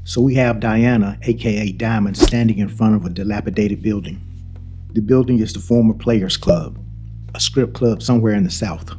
So we have Diana, aka Diamond, standing in front of a dilapidated building. The building is the former Players Club, a script club somewhere in the South.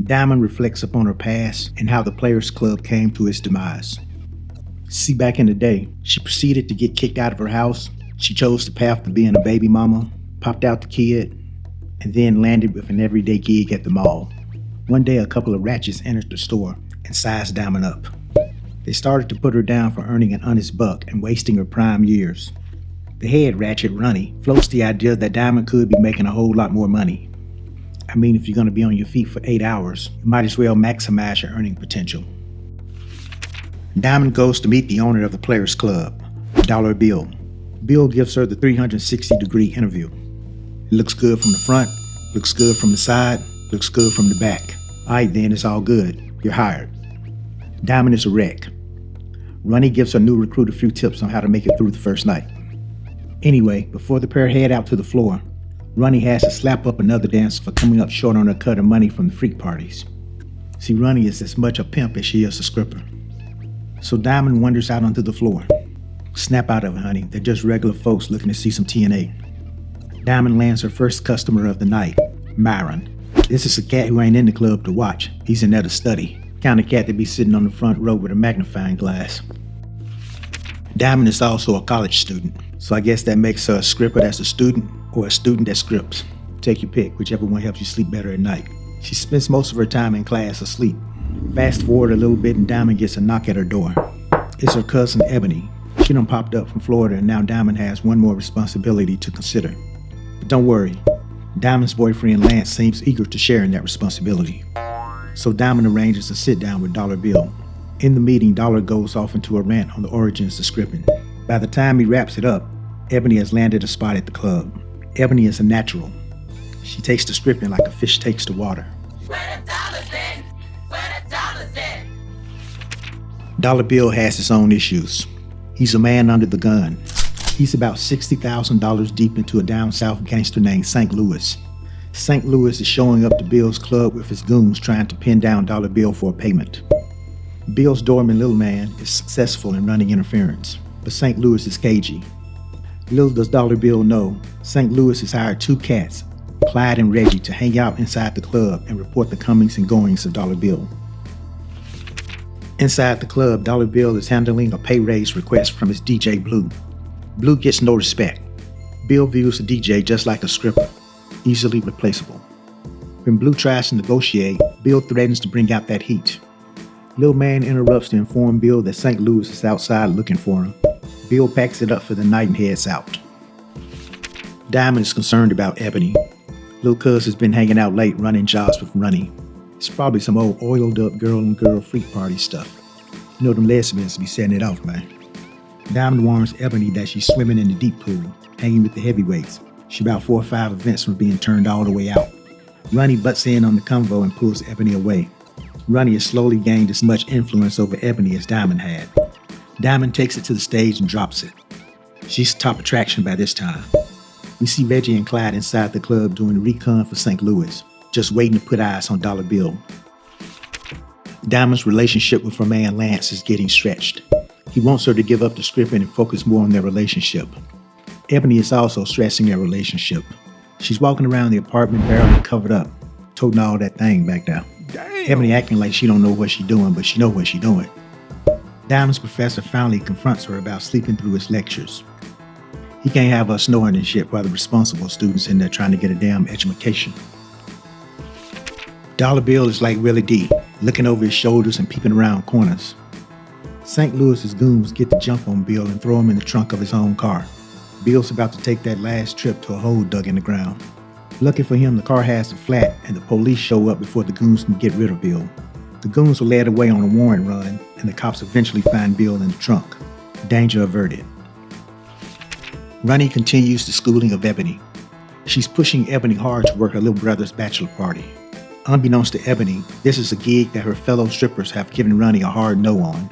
Diamond reflects upon her past and how the Players Club came to its demise. See, back in the day, she proceeded to get kicked out of her house. She chose the path to being a baby mama, popped out the kid, and then landed with an everyday gig at the mall. One day, a couple of ratchets entered the store and sized Diamond up. They started to put her down for earning an honest buck and wasting her prime years. The head ratchet, Ronnie, floats the idea that Diamond could be making a whole lot more money. I mean, if you're going to be on your feet for 8 hours, you might as well maximize your earning potential. Diamond goes to meet the owner of the Players Club, Dollar Bill. Bill gives her the 360-degree interview. It looks good from the front, looks good from the side, looks good from the back. All right then, it's all good. You're hired. Diamond is a wreck. Ronnie gives her new recruit a few tips on how to make it through the first night. Anyway, before the pair head out to the floor, Ronnie has to slap up another dancer for coming up short on her cut of money from the freak parties. See, Ronnie is as much a pimp as she is a scripper. So Diamond wanders out onto the floor. Snap out of it, honey. They're just regular folks looking to see some TNA. Diamond lands her first customer of the night, Myron. This is a cat who ain't in the club to watch. He's in there to study. Kind of cat to be sitting on the front row with a magnifying glass. Diamond is also a college student, so I guess that makes her a scripper that's a student or a student that scripts. Take your pick, whichever one helps you sleep better at night. She spends most of her time in class asleep. Fast forward a little bit and Diamond gets a knock at her door. It's her cousin Ebony. She done popped up from Florida and now Diamond has one more responsibility to consider. But don't worry, Diamond's boyfriend Lance seems eager to share in that responsibility. So Diamond arranges a sit down with Dollar Bill. In the meeting, Dollar goes off into a rant on the origins of scripting. By the time he wraps it up, Ebony has landed a spot at the club. Ebony is a natural. She takes to scripting like a fish takes to water. Where the dollars at? Where the dollars at? Dollar Bill has his own issues. He's a man under the gun. He's about $60,000 deep into a down south gangster named St. Louis. St. Louis is showing up to Bill's club with his goons trying to pin down Dollar Bill for a payment. Bill's doorman Little Man is successful in running interference, but St. Louis is cagey. Little does Dollar Bill know, St. Louis has hired two cats, Clyde and Reggie, to hang out inside the club and report the comings and goings of Dollar Bill. Inside the club, Dollar Bill is handling a pay raise request from his DJ Blue. Blue gets no respect. Bill views the DJ just like a scripper, easily replaceable. When Blue tries to negotiate, Bill threatens to bring out that heat. Lil Man interrupts to inform Bill that St. Louis is outside looking for him. Bill packs it up for the night and heads out. Diamond is concerned about Ebony. Lil Cuz has been hanging out late running jobs with Ronnie. It's probably some old oiled up girl-on-girl freak party stuff. You know them lesbians be setting it off, man. Diamond warns Ebony that she's swimming in the deep pool, hanging with the heavyweights. She about 4 or 5 events from being turned all the way out. Ronnie butts in on the convo and pulls Ebony away. Ronnie has slowly gained as much influence over Ebony as Diamond had. Diamond takes it to the stage and drops it. She's the top attraction by this time. We see Reggie and Clyde inside the club doing the recon for St. Louis, just waiting to put eyes on Dollar Bill. Diamond's relationship with her man Lance is getting stretched. He wants her to give up the scripting and focus more on their relationship. Ebony is also stressing their relationship. She's walking around the apartment barely covered up, toting all that thing back there. Damn. Ebony acting like she don't know what she doing, but she know what she doing. Diamond's professor finally confronts her about sleeping through his lectures. He can't have us snoring and shit while the responsible students in there trying to get a damn education. Dollar Bill is like Willie D, looking over his shoulders and peeping around corners. St. Louis's goons get the jump on Bill and throw him in the trunk of his own car. Bill's about to take that last trip to a hole dug in the ground. Lucky for him, the car has a flat and the police show up before the goons can get rid of Bill. The goons were led away on a warrant run and the cops eventually find Bill in the trunk. Danger averted. Ronnie continues the schooling of Ebony. She's pushing Ebony hard to work her little brother's bachelor party. Unbeknownst to Ebony, this is a gig that her fellow strippers have given Ronnie a hard no on.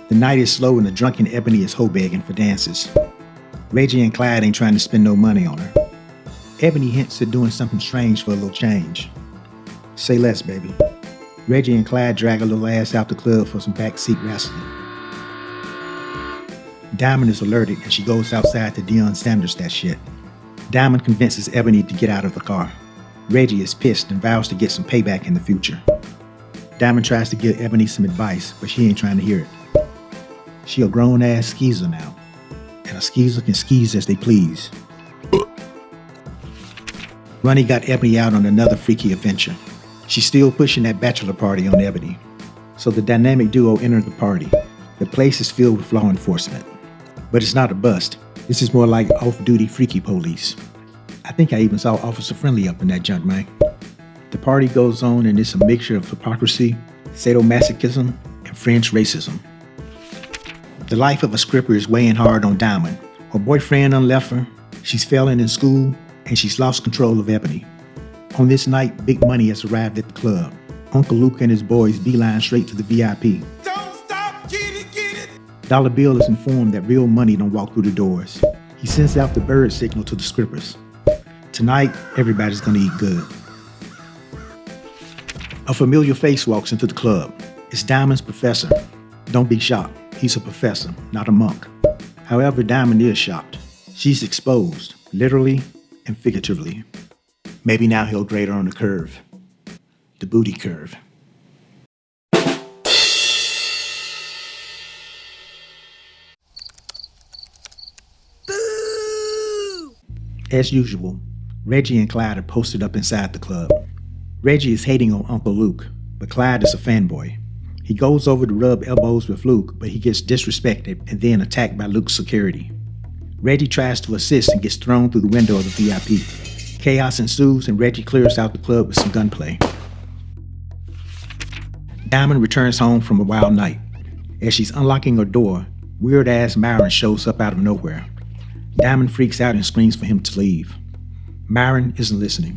The night is slow and the drunken Ebony is hoe-begging for dances. Reggie and Clyde ain't trying to spend no money on her. Ebony hints at doing something strange for a little change. Say less, baby. Reggie and Clyde drag a little ass out the club for some backseat wrestling. Diamond is alerted and she goes outside to Deion Sanders that shit. Diamond convinces Ebony to get out of the car. Reggie is pissed and vows to get some payback in the future. Diamond tries to give Ebony some advice, but she ain't trying to hear it. She a grown-ass skeezer now, and a skeezer can skeeze as they please. Ronnie got Ebony out on another freaky adventure. She's still pushing that bachelor party on Ebony. So the dynamic duo enter the party. The place is filled with law enforcement. But it's not a bust. This is more like off-duty freaky police. I think I even saw Officer Friendly up in that junk, man. The party goes on and it's a mixture of hypocrisy, sadomasochism, and French racism. The life of a scripper is weighing hard on Diamond. Her boyfriend done left her, she's failing in school, and she's lost control of Ebony. On this night, big money has arrived at the club. Uncle Luke and his boys beeline straight to the VIP. Don't stop, get it. Dollar Bill is informed that real money don't walk through the doors. He sends out the bird signal to the scrippers. Tonight, everybody's gonna eat good. A familiar face walks into the club. It's Diamond's professor. Don't be shocked. He's a professor, not a monk. However, Diamond is shocked. She's exposed, literally and figuratively. Maybe now he'll grade her on the curve. The booty curve. Boo! As usual, Reggie and Clyde are posted up inside the club. Reggie is hating on Uncle Luke, but Clyde is a fanboy. He goes over to rub elbows with Luke, but he gets disrespected and then attacked by Luke's security. Reggie tries to assist and gets thrown through the window of the VIP. Chaos ensues and Reggie clears out the club with some gunplay. Diamond returns home from a wild night. As she's unlocking her door, weird-ass Myron shows up out of nowhere. Diamond freaks out and screams for him to leave. Myron isn't listening.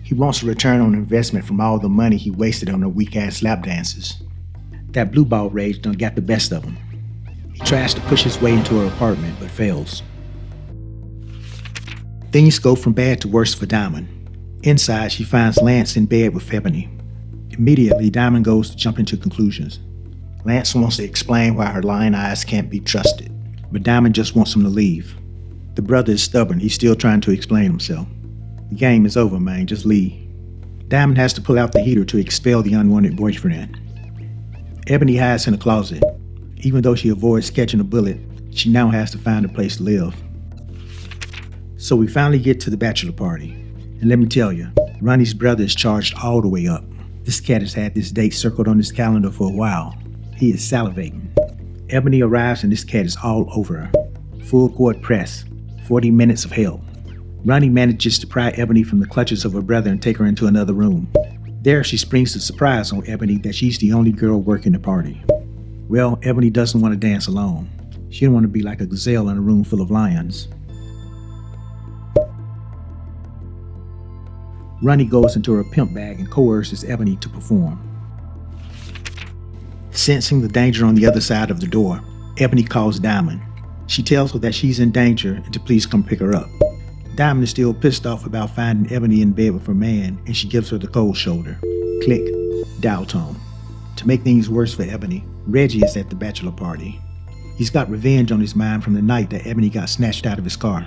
He wants a return on investment from all the money he wasted on her weak-ass lap dances. That blue ball rage done got the best of him. He tries to push his way into her apartment, but fails. Things go from bad to worse for Diamond. Inside, she finds Lance in bed with Ebony. Immediately, Diamond goes to jump into conclusions. Lance wants to explain why her lying eyes can't be trusted, but Diamond just wants him to leave. The brother is stubborn. He's still trying to explain himself. The game is over, man. Just leave. Diamond has to pull out the heater to expel the unwanted boyfriend. Ebony hides in a closet. Even though she avoids catching a bullet, she now has to find a place to live. So we finally get to the bachelor party. And let me tell you, Ronnie's brother is charged all the way up. This cat has had this date circled on his calendar for a while. He is salivating. Ebony arrives and this cat is all over her. Full court press. 40 minutes of hell. Ronnie manages to pry Ebony from the clutches of her brother and take her into another room. There she springs the surprise on Ebony that she's the only girl working the party. Well, Ebony doesn't want to dance alone. She don't want to be like a gazelle in a room full of lions. Ronnie goes into her pimp bag and coerces Ebony to perform. Sensing the danger on the other side of the door, Ebony calls Diamond. She tells her that she's in danger and to please come pick her up. Diamond is still pissed off about finding Ebony in bed with her man, and she gives her the cold shoulder. Click, dial tone. To make things worse for Ebony, Reggie is at the bachelor party. He's got revenge on his mind from the night that Ebony got snatched out of his car.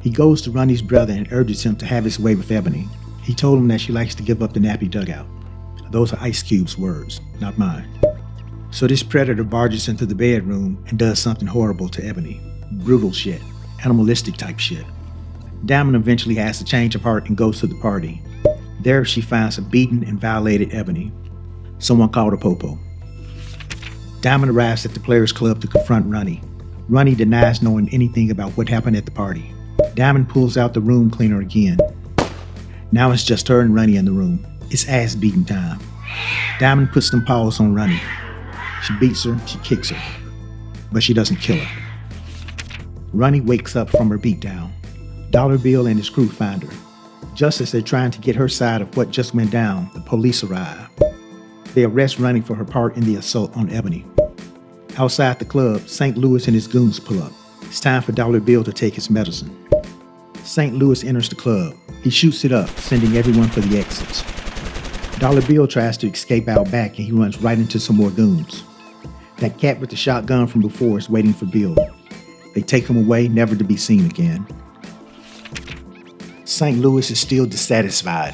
He goes to Ronnie's brother and urges him to have his way with Ebony. He told him that she likes to give up the nappy dugout. Those are Ice Cube's words, not mine. So this predator barges into the bedroom and does something horrible to Ebony. Brutal shit, animalistic type shit. Diamond eventually has a change of heart and goes to the party. There she finds a beaten and violated Ebony. Someone called a popo. Diamond arrives at the Players Club to confront Ronnie. Ronnie denies knowing anything about what happened at the party. Diamond pulls out the room cleaner again. Now it's just her and Ronnie in the room. It's ass beating time. Diamond puts some paws on Ronnie. She beats her, she kicks her, but she doesn't kill her. Ronnie wakes up from her beatdown. Dollar Bill and his crew find her. Just as they're trying to get her side of what just went down, the police arrive. They arrest Ronnie for her part in the assault on Ebony. Outside the club, St. Louis and his goons pull up. It's time for Dollar Bill to take his medicine. St. Louis enters the club. He shoots it up, sending everyone for the exits. Dollar Bill tries to escape out back and he runs right into some more goons. That cat with the shotgun from before is waiting for Bill. They take him away, never to be seen again. St. Louis is still dissatisfied.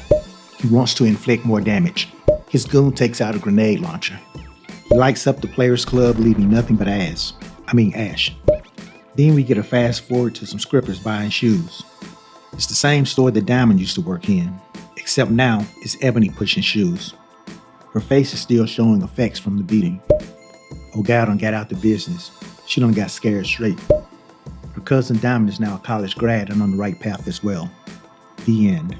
He wants to inflict more damage. His goon takes out a grenade launcher. He lights up the Players Club, leaving nothing but ash. Then we get a fast forward to some scrippers buying shoes. It's the same store that Diamond used to work in, except now it's Ebony pushing shoes. Her face is still showing effects from the beating. Oh, God done got out the business. She done got scared straight. Her cousin Diamond is now a college grad and on the right path as well. The end.